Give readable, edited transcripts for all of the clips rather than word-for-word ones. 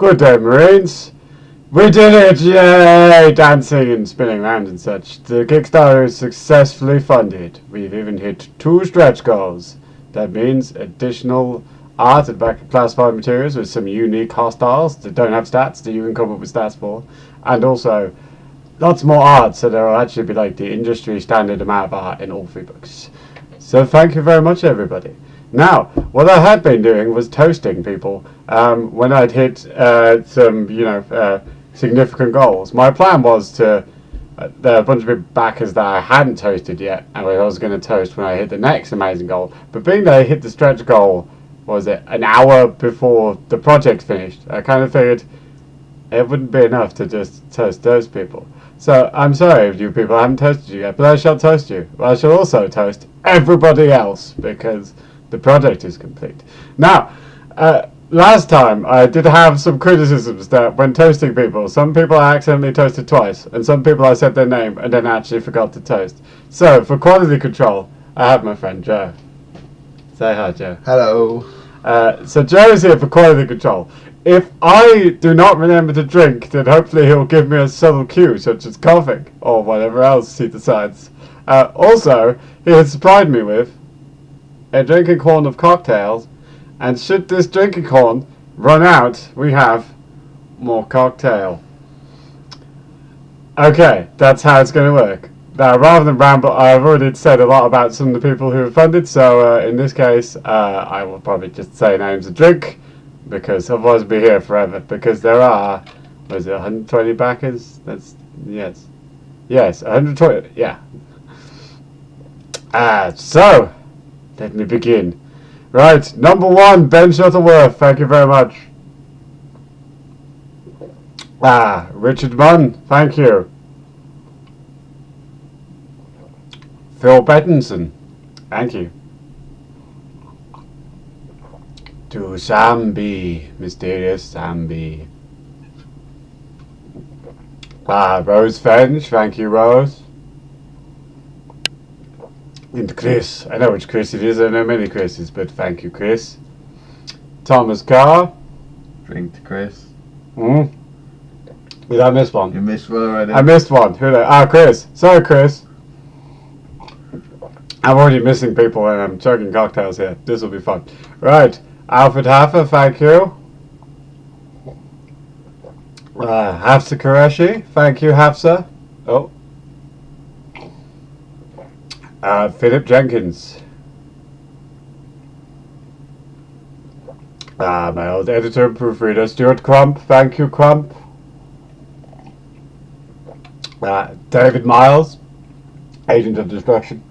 Good day, Marines. We did it! Yay! Dancing and spinning around and such. The Kickstarter is successfully funded. We've even hit 2 stretch goals. That means additional art and back classified materials with some unique hostiles that don't have stats that you can come up with stats for. And also lots more art, so there will actually be like the industry standard amount of art in all 3 books. So thank you very much, everybody. Now, what I had been doing was toasting people when I'd hit some, significant goals. My plan was to, there are a bunch of big backers that I hadn't toasted yet, and I was going to toast when I hit the next amazing goal. But being that I hit the stretch goal, an hour before the project finished, I kind of figured it wouldn't be enough to just toast those people. So I'm sorry if you people haven't toasted you yet, but I shall toast you. I shall also toast everybody else because the project is complete. Now, last time I did have some criticisms that when toasting people, some people I accidentally toasted twice, and some people I said their name and then actually forgot to toast. So for quality control, I have my friend Joe. Say hi, Joe. Hello. So Joe is here for quality control. If I do not remember to drink, then hopefully he'll give me a subtle cue, such as coughing, or whatever else he decides. Also, he has supplied me with a drinking horn of cocktails, and should this drinking horn run out, we have more cocktail. Okay, that's how it's going to work. Now, rather than ramble, I've already said a lot about some of the people who have funded, so in this case, I will probably just say names and drink, because otherwise we'll be here forever, because there are, 120 backers? Yes, 120, yeah. So, let me begin. Right, number 1, Ben Shuttleworth, thank you very much. Richard Munn, thank you. Phil Bettinson, thank you. To Sambi, Mysterious Sambi. Rose Fench, thank you, Rose. And Chris, I know which Chris it is, I know many Chris's, but thank you, Chris. Thomas Carr. Drink to Chris. Did I miss one? You missed one already. I missed one. Who the? Chris. Sorry, Chris. I'm already missing people and I'm chugging cocktails here. This will be fun. Right. Alfred Haffer, thank you. Hafsa Qureshi, thank you, Hafsa. Oh. Philip Jenkins. My old editor and proofreader, Stuart Crump, thank you, Crump. David Miles, Agent of Destruction.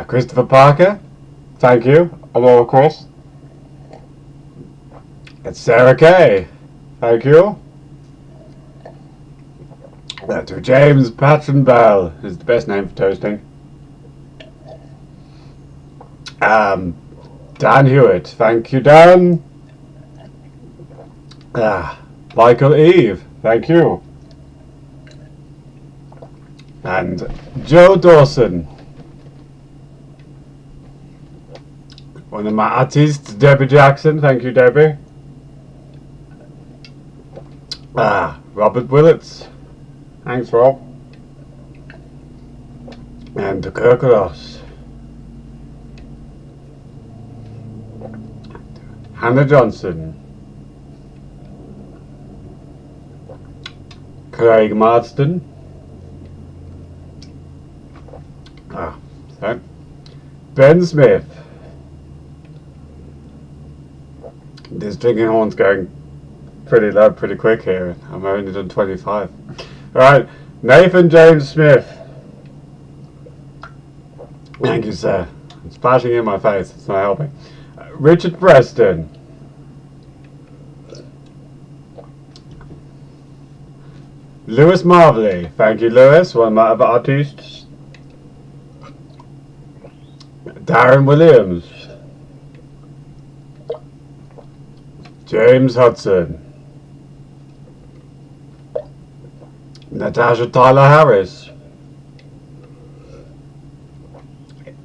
Christopher Parker, thank you. Hello, Chris. It's Sarah Kay, thank you. To James Patron Bell is the best name for toasting. Dan Hewitt, thank you, Dan. Michael Eve, thank you. And Joe Dawson. One of my artists, Debbie Jackson, thank you, Debbie. Robert Willits, thanks, Rob. And Kirkos. Hannah Johnson. Craig Marston. Sorry. Ben Smith. This drinking horn's going pretty low, pretty quick here. I'm only done 25. Alright, Nathan James Smith. Thank you, sir. It's splashing in my face, it's not helping. Richard Preston. Lewis Marvelly. Thank you, Lewis, one of my other artists. Darren Williams. James Hudson. Natasha Tyler Harris.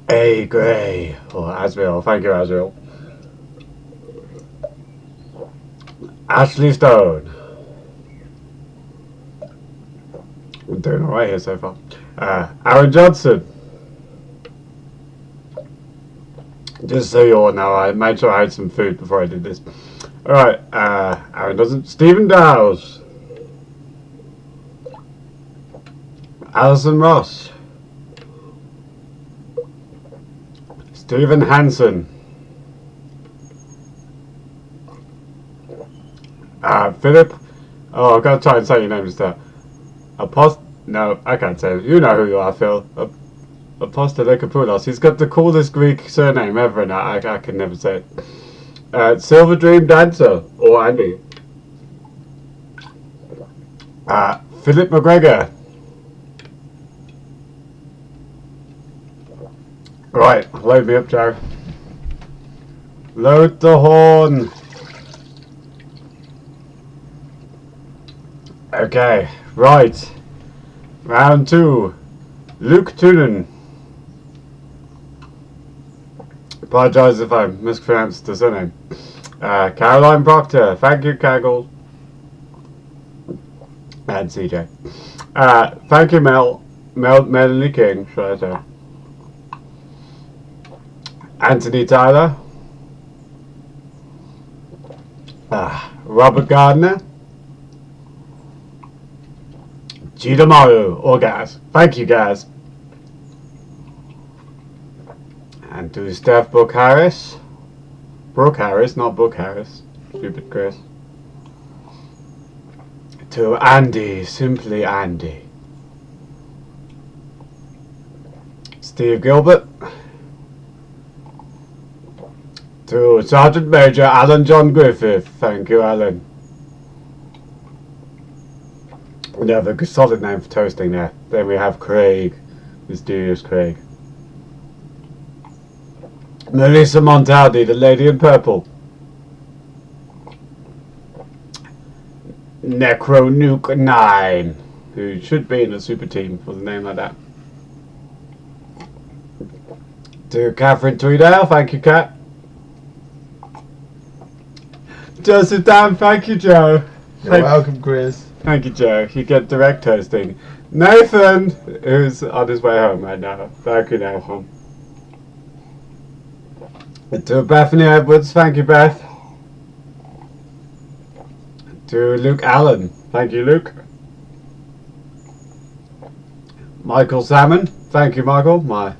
A. Gray. Or Asriel. Thank you, Asriel. Ashley Stone. We're doing alright here so far. Aaron Johnson. Just so you all know, I made sure I had some food before I did this. Alright, Aaron doesn't. Stephen Dowes. Alison Ross. Stephen Hansen. Philip. Oh, I've got to try and say your name instead. No, I can't say it. You know who you are, Phil. Apostolokopoulos. He's got the coolest Greek surname ever, and I can never say it. Silver Dream Dancer, or Andy. Philip McGregor. Right, load me up, Joe. Load the horn. Okay, right. Round 2. Luke Tunen. Apologise if I mispronounced the surname. Caroline Proctor. Thank you, Kaggle. And CJ. Thank you, Melanie King, should I say. Anthony Tyler. Robert Gardner. Gita Maru, or Gaz. Thank you, Gaz. And to Steph Brooke Harris. Brooke Harris, not Book Harris. Stupid Chris. To Andy, simply Andy. Steve Gilbert. To Sergeant Major Alan John Griffith. Thank you, Alan. We have a solid name for toasting there. Then we have Craig. Mysterious Craig. Melissa Montaldi, the lady in purple. Necro Nuke 9, who should be in a super team for the name like that. To Catherine Tweedale, thank you, Kat. Joseph Dan, thank you, Joe. You're welcome, Chris. Thank you, Joe. You get direct toasting. Nathan, who's on his way home right now. Thank you, Nathan. To Bethany Edwards, thank you, Beth. To Luke Allen, thank you, Luke. Michael Salmon, thank you, Michael, my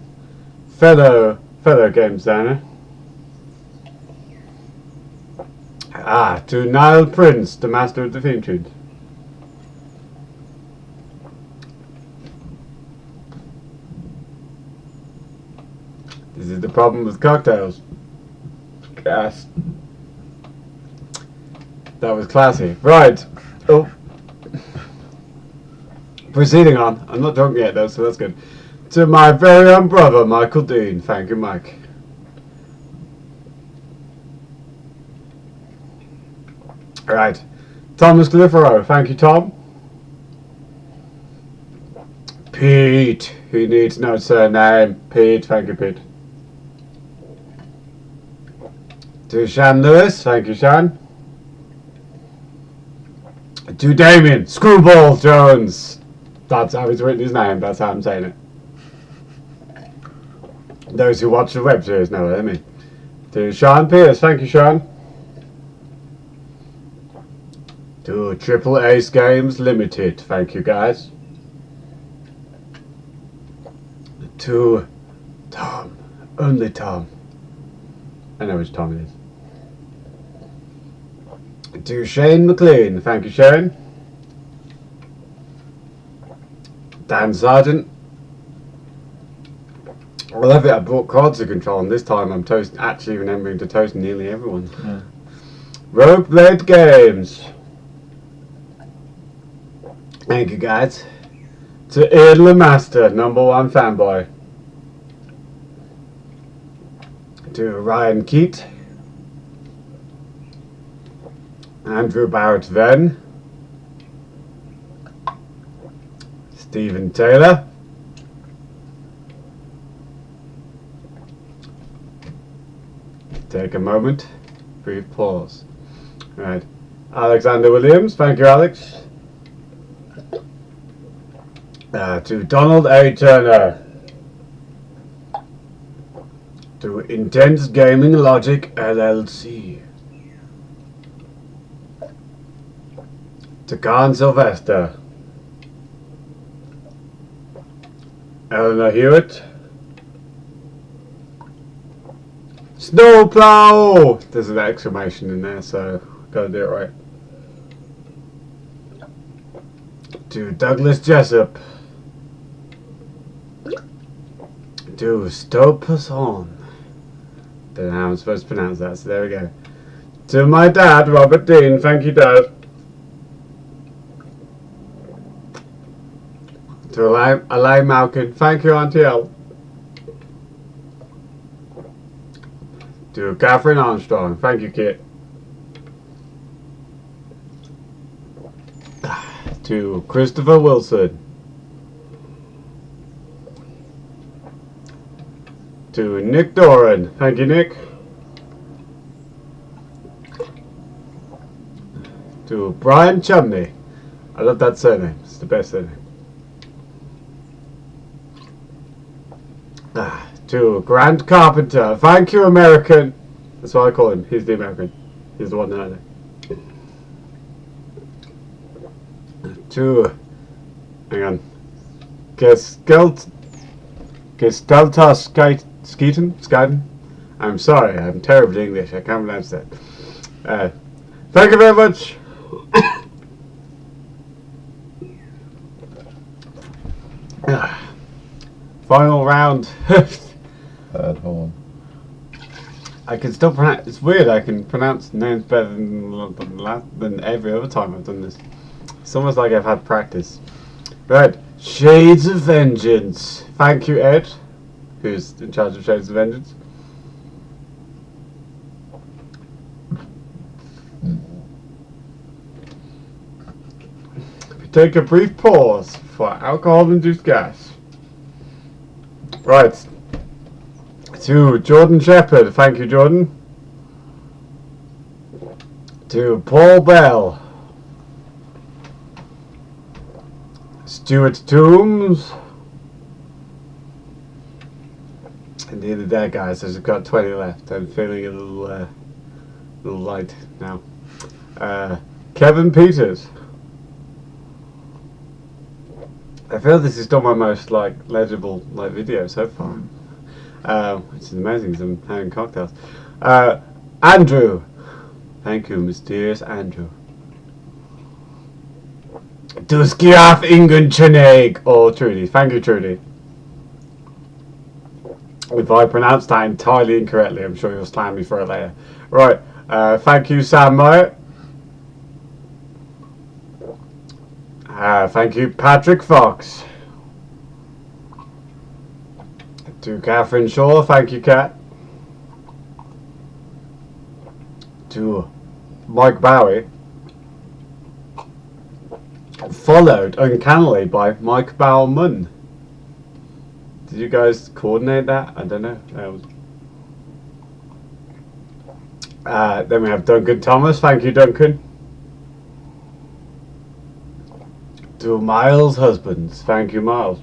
fellow game designer. To Niall Prince, the master of the theme tunes. This is the problem with cocktails. Gas. That was classy. Right. Oh. Proceeding on. I'm not drunk yet though, so that's good. To my very own brother, Michael Dean. Thank you, Mike. Right. Thomas Glifero. Thank you, Tom. Pete. Who needs no surname? Pete. Thank you, Pete. To Shan Lewis. Thank you, Shan. To Damien Screwball Jones. That's how he's written his name. That's how I'm saying it. Those who watch the web series know what I mean. To Sean Pierce. Thank you, Sean. To Triple Ace Games Limited. Thank you, guys. To Tom. Only Tom. I know which Tom it is. To Shane McLean. Thank you, Shane. Dan Sargent. I love it. I brought cards to control, and this time I'm actually remembering to toast nearly everyone. Yeah. Rogue Blade Games. Thank you, guys. To Ian Lemaster, #1 fanboy. To Ryan Keat. Andrew Barrett Venn. Stephen Taylor. Take a moment. Brief pause. Right. Alexander Williams, thank you, Alex. To Donald A. Turner. To Intense Gaming Logic LLC. To Khan Sylvester. Eleanor Hewitt. Snowplow! There's an exclamation in there, so gotta do it right. To Douglas Jessup. To Stopus-on. Don't know how I'm supposed to pronounce that, so there we go. To my dad, Robert Dean. Thank you, Dad. To Elaine Malkin. Thank you, Auntie L. To Catherine Armstrong. Thank you, Kit. To Christopher Wilson. To Nick Doran. Thank you, Nick. To Brian Chumney. I love that surname. It's the best surname. To Grant Carpenter. Thank you, American. That's what I call him. He's the American. He's the one that I know. To, hang on, Gestalta Skeeton. I'm sorry, I'm terrible at English. I can't pronounce that. Thank you very much. Final round. Third horn. I can still pronounce. It's weird. I can pronounce names better than every other time I've done this. It's almost like I've had practice. Right, Shades of Vengeance. Thank you, Ed, who's in charge of Shades of Vengeance. We take a brief pause for alcohol-induced gas. Right. To Jordan Shepherd. Thank you, Jordan. To Paul Bell. Stuart Toombs. And nearly there, guys. I've got 20 left. I'm feeling a little light now. Kevin Peters. I feel this is still my most legible video so far, which is amazing because I'm having cocktails. Andrew, thank you, mysterious Andrew. Duskiaf Ingen Cheneg, or Trudy, thank you, Trudy. If I pronounced that entirely incorrectly, I'm sure you'll slam me for it later. Right, thank you, Sam Myatt. Thank you, Patrick Fox. To Catherine Shaw, thank you, Kat. To Mike Bowie. Followed uncannily by Mike Bauman. Did you guys coordinate that? I don't know. Then we have Duncan Thomas, thank you, Duncan. To Miles Husbands, thank you, Miles.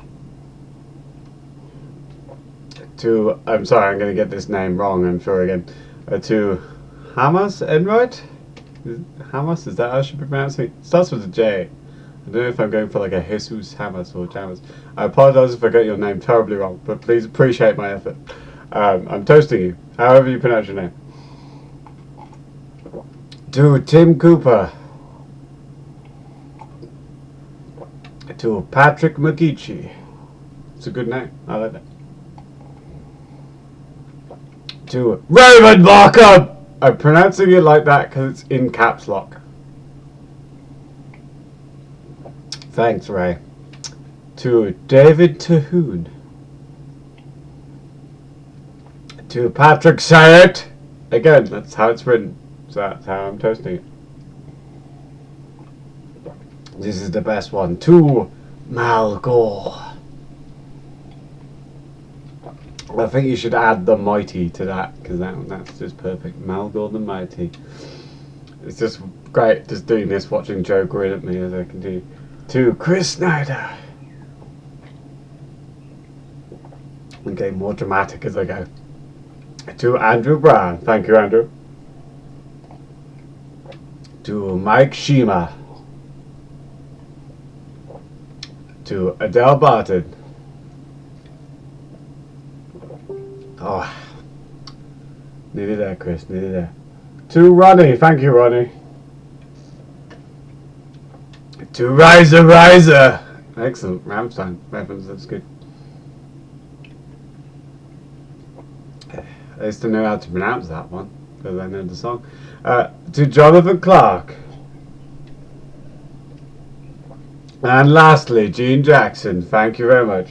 To, I'm sorry, I'm going to get this name wrong, I'm sure again. To Hamas Enright? Hamas, is that how I should be pronouncing it? It starts with a J. I don't know if I'm going for like a Jesus Hamas or Jamas. I apologize if I got your name terribly wrong, but please appreciate my effort. I'm toasting you, however you pronounce your name. To Tim Cooper. To Patrick McGeechee. It's a good name. I like that. To Raven Markham! I'm pronouncing it like that because it's in caps lock. Thanks, Ray. To David Tahoon. To Patrick Sayett. Again, that's how it's written. So that's how I'm toasting it. This is the best one. To Mal Gore. I think you should add the mighty to that because that's just perfect. Mal Gore the Mighty. It's just great just doing this, watching Joe grin at me as I continue. To Chris Snyder. I'm getting more dramatic as I go. To Andrew Brown. Thank you, Andrew. To Mike Shima. To Adele Barton. Oh, nearly there, Chris, nearly there. To Ronnie, thank you, Ronnie. To Riser. Excellent, Rammstein reference, that's good. I used to know how to pronounce that one, because I know the song. To Jonathan Clark. And lastly, Gene Jackson, thank you very much.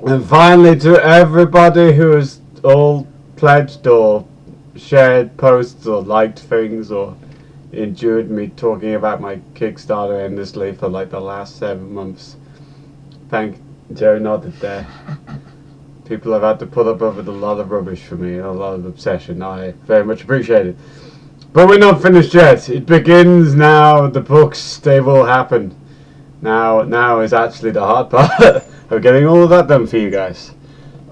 And finally, to everybody who has all pledged or shared posts or liked things or endured me talking about my Kickstarter endlessly for like the last 7 months. Thank Joe nodded there. People have had to put up with a lot of rubbish for me, a lot of obsession. I very much appreciate it. But we're not finished yet. It begins now. The books, they will happen. Now is actually the hard part of getting all of that done for you guys.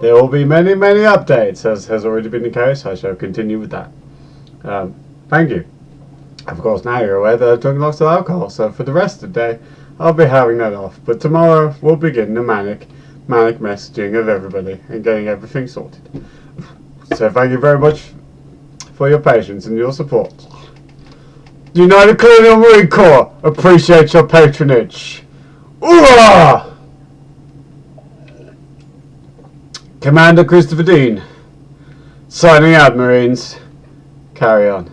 There will be many updates, as has already been the case. I shall continue with that. Thank you. Of course, now you're aware that I've drunk lots of alcohol, so for the rest of the day, I'll be having that off. But tomorrow, we'll begin the manic messaging of everybody and getting everything sorted. So thank you very much for your patience and your support. The United Colonial Marine Corps appreciate your patronage. Hoorah! Commander Christopher Dean, signing out, Marines. Carry on.